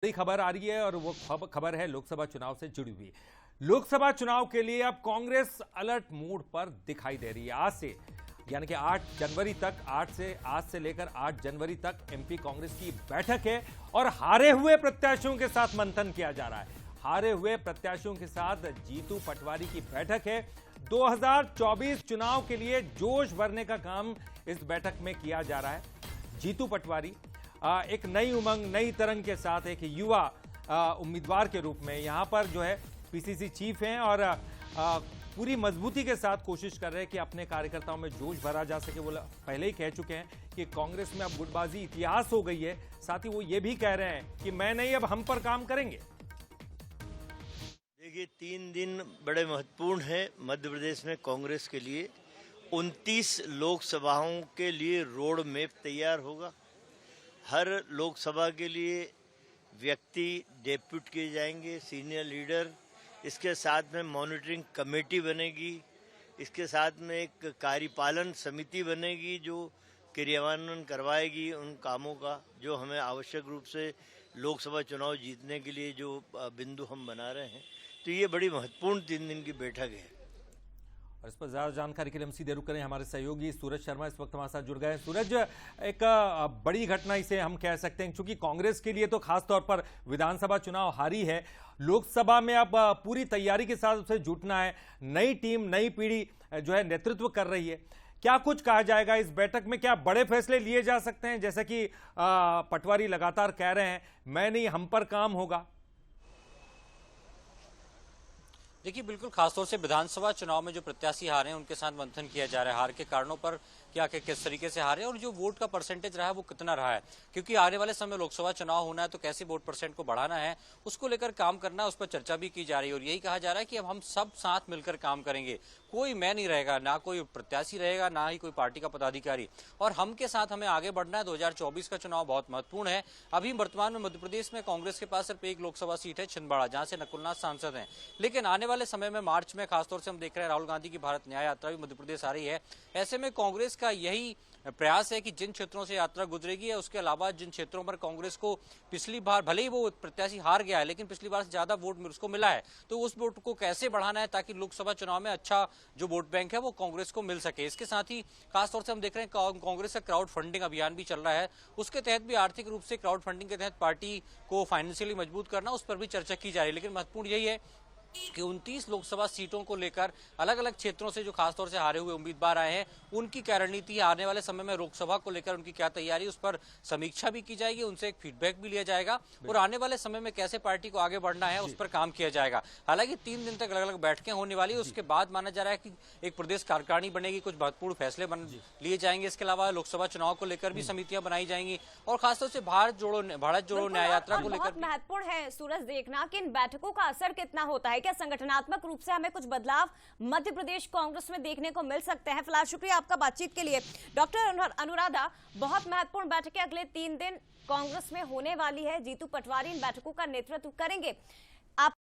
बड़ी खबर आ रही है और वो खबर है लोकसभा चुनाव से जुड़ी हुई। लोकसभा चुनाव के लिए अब कांग्रेस अलर्ट मोड पर दिखाई दे रही है। आज से यानी कि 8 जनवरी तक आज से लेकर 8 जनवरी तक एमपी कांग्रेस की बैठक है और हारे हुए प्रत्याशियों के साथ मंथन किया जा रहा है। हारे हुए प्रत्याशियों के साथ जीतू पटवारी की बैठक है। 2024 चुनाव के लिए जोश भरने का काम इस बैठक में किया जा रहा है। जीतू पटवारी एक नई उमंग, नई तरंग के साथ एक युवा उम्मीदवार के रूप में यहां पर जो है पीसीसी चीफ हैं और पूरी मजबूती के साथ कोशिश कर रहे हैं कि अपने कार्यकर्ताओं में जोश भरा जा सके। वो पहले ही कह चुके हैं कि कांग्रेस में अब गुटबाजी इतिहास हो गई है। साथ ही वो ये भी कह रहे हैं कि मैं नहीं, अब हम पर काम करेंगे। देखिए, 3 दिन बड़े महत्वपूर्ण है मध्य प्रदेश में कांग्रेस के लिए। 29 लोकसभाओं के लिए रोड मैप तैयार होगा। हर लोकसभा के लिए व्यक्ति डेप्यूट किए जाएंगे, सीनियर लीडर। इसके साथ में मॉनिटरिंग कमेटी बनेगी। इसके साथ में एक कार्यपालन समिति बनेगी जो क्रियान्वयन करवाएगी उन कामों का जो हमें आवश्यक रूप से लोकसभा चुनाव जीतने के लिए जो बिंदु हम बना रहे हैं। तो ये बड़ी महत्वपूर्ण 3 दिन की बैठक है। और इस पर ज्यादा जानकारी के लिए हम सीधे रुक करें। हमारे सहयोगी सूरज शर्मा इस वक्त हमारे साथ जुड़ गए हैं। सूरज, एक बड़ी घटना इसे हम कह सकते हैं, क्योंकि कांग्रेस के लिए तो खासतौर पर विधानसभा चुनाव हारी है। लोकसभा में अब पूरी तैयारी के साथ उसे जुटना है। नई टीम, नई पीढ़ी जो है नेतृत्व कर रही है। क्या कुछ कहा जाएगा इस बैठक में? क्या बड़े फैसले लिए जा सकते हैं, जैसे कि पटवारी लगातार कह रहे हैं मैं नहीं, हम पर काम होगा? देखिए, बिल्कुल खासतौर से विधानसभा चुनाव में जो प्रत्याशी हारे हैं उनके साथ मंथन किया जा रहा है। हार के कारणों पर क्या किस तरीके से हारे और जो वोट का परसेंटेज रहा है वो कितना रहा है, क्योंकि आने वाले समय लोकसभा चुनाव होना है तो कैसे वोट परसेंट को बढ़ाना है उसको लेकर काम करना है। उस पर चर्चा भी की जा रही है और यही कहा जा रहा है कि अब हम सब साथ मिलकर काम करेंगे। कोई मैं नहीं रहेगा, ना कोई प्रत्याशी रहेगा, ना ही कोई पार्टी का पदाधिकारी, और हम के साथ हमें आगे बढ़ना है। 2024 का चुनाव बहुत महत्वपूर्ण है। अभी वर्तमान में मध्य प्रदेश में कांग्रेस के पास सिर्फ एक लोकसभा सीट है, छिंदवाड़ा, जहां से नकुलनाथ सांसद हैं। लेकिन आने वाले समय में मार्च में खासतौर से हम देख रहे हैं राहुल गांधी की भारत न्याय यात्रा भी मध्य प्रदेश आ रही है। ऐसे में कांग्रेस का यही प्रयास है कि जिन क्षेत्रों से यात्रा गुजरेगी है, उसके अलावा जिन क्षेत्रों पर कांग्रेस को पिछली बार भले ही वो प्रत्याशी हार गया है लेकिन पिछली बार से ज्यादा वोट उसको मिला है, तो उस वोट को कैसे बढ़ाना है ताकि लोकसभा चुनाव में अच्छा जो वोट बैंक है वो कांग्रेस को मिल सके। इसके साथ ही खासतौर से हम देख रहे हैं कांग्रेस का क्राउड फंडिंग अभियान भी चल रहा है। उसके तहत भी आर्थिक रूप से क्राउड फंडिंग के तहत पार्टी को फाइनेंशियली मजबूत करना, उस पर भी चर्चा की जा रही है। लेकिन महत्वपूर्ण यही है कि 29 लोकसभा सीटों को लेकर अलग अलग क्षेत्रों से जो खासतौर से हारे हुए उम्मीदवार आए हैं उनकी क्या रणनीति है, आने वाले समय में लोकसभा को लेकर उनकी क्या तैयारी, उस पर समीक्षा भी की जाएगी, उनसे एक फीडबैक भी लिया जाएगा और आने वाले समय में कैसे पार्टी को आगे बढ़ना है उस पर काम किया जाएगा। हालांकि 3 दिन तक अलग अलग बैठकें होने वाली है। उसके बाद माना जा रहा है कि एक प्रदेश कार्यकारिणी बनेगी, कुछ महत्वपूर्ण फैसले लिए जाएंगे। इसके अलावा लोकसभा चुनाव को लेकर भी समितियां बनाई जाएंगी और खासतौर से भारत जोड़ो न्याय यात्रा को लेकर महत्वपूर्ण है सूरज देखना कि इन बैठकों का असर कितना होता है। क्या संगठनात्मक रूप से हमें कुछ बदलाव मध्य प्रदेश कांग्रेस में देखने को मिल सकते हैं? फिलहाल शुक्रिया आपका बातचीत के लिए। डॉक्टर अनुराधा, बहुत महत्वपूर्ण बैठकें अगले 3 दिन कांग्रेस में होने वाली है। जीतू पटवारी इन बैठकों का नेतृत्व करेंगे। आप